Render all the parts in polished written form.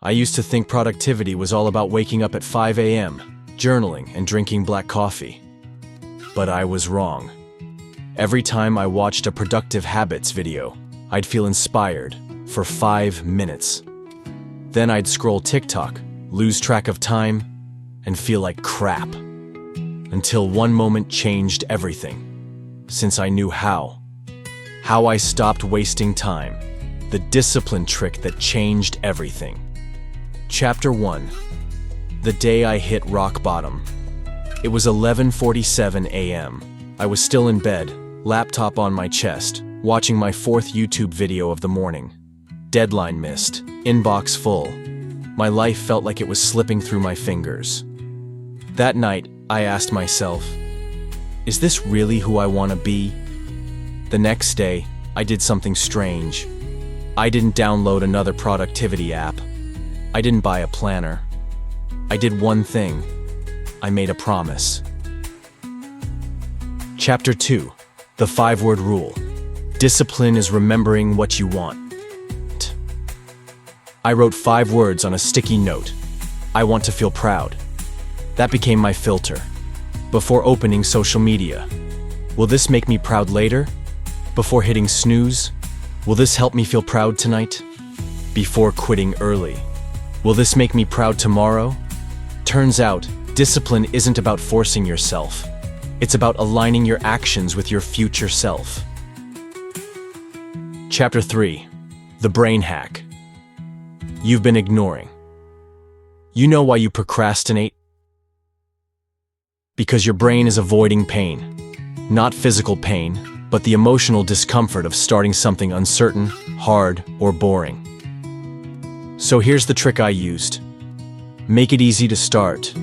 I used to think productivity was all about waking up at 5 a.m., journaling, and drinking black coffee. But I was wrong. Every time I watched a productive habits video, I'd feel inspired for 5 minutes. Then I'd scroll TikTok, lose track of time, and feel like crap. Until one moment changed everything. Since I knew how. How I stopped wasting time. The discipline trick that changed everything. Chapter 1. The day I hit rock bottom. It was 11:47 a.m. I was still in bed, laptop on my chest, watching my 4th YouTube video of the morning. Deadline missed, inbox full. My life felt like it was slipping through my fingers. That night, I asked myself, is this really who I want to be? The next day, I did something strange. I didn't download another productivity app. I didn't buy a planner. I did one thing. I made a promise. Chapter 2. The 5-word rule. Discipline is remembering what you want. I wrote 5 words on a sticky note. I want to feel proud. That became my filter. Before opening social media. Will this make me proud later? Before hitting snooze? Will this help me feel proud tonight? Before quitting early? Will this make me proud tomorrow? Turns out, discipline isn't about forcing yourself. It's about aligning your actions with your future self. Chapter 3. The brain hack. You've been ignoring. You know why you procrastinate? Because your brain is avoiding pain. Not physical pain, but the emotional discomfort of starting something uncertain, hard, or boring. So here's the trick I used. Make it easy to start,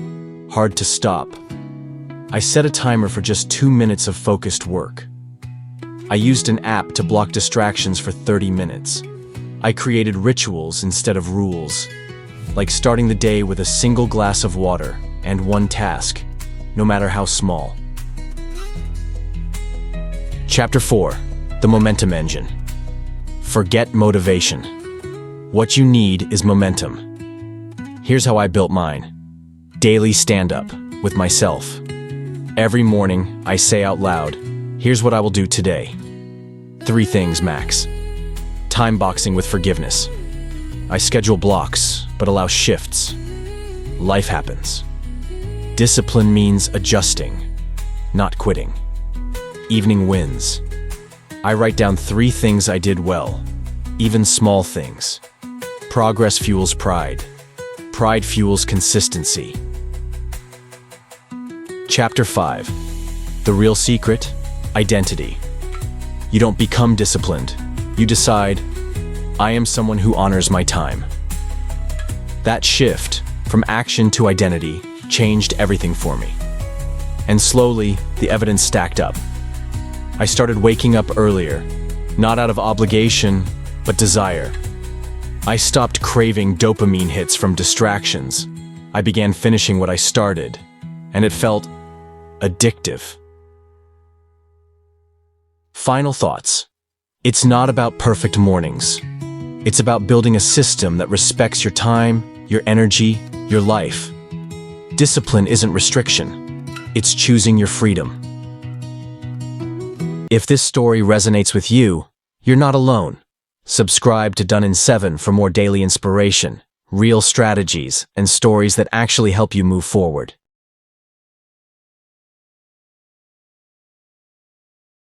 hard to stop. I set a timer for just 2 minutes of focused work. I used an app to block distractions for 30 minutes. I created rituals instead of rules, like starting the day with a single glass of water and one task, no matter how small. Chapter 4. The momentum engine. Forget motivation. What you need is momentum. Here's how I built mine. Daily stand-up with myself. Every morning, I say out loud, here's what I will do today. 3 things max. Time boxing with forgiveness. I schedule blocks, but allow shifts. Life happens. Discipline means adjusting, not quitting. Evening wins. I write down 3 things I did well, even small things. Progress fuels pride. Pride fuels consistency. Chapter 5. The real secret, identity. You don't become disciplined. You decide, I am someone who honors my time. That shift, from action to identity, changed everything for me. And slowly, the evidence stacked up. I started waking up earlier, not out of obligation, but desire. I stopped craving dopamine hits from distractions. I began finishing what I started, and it felt addictive. Final thoughts. It's not about perfect mornings. It's about building a system that respects your time, your energy, your life. Discipline isn't restriction. It's choosing your freedom. If this story resonates with you, you're not alone. Subscribe to Done in 7 for more daily inspiration, real strategies, and stories that actually help you move forward.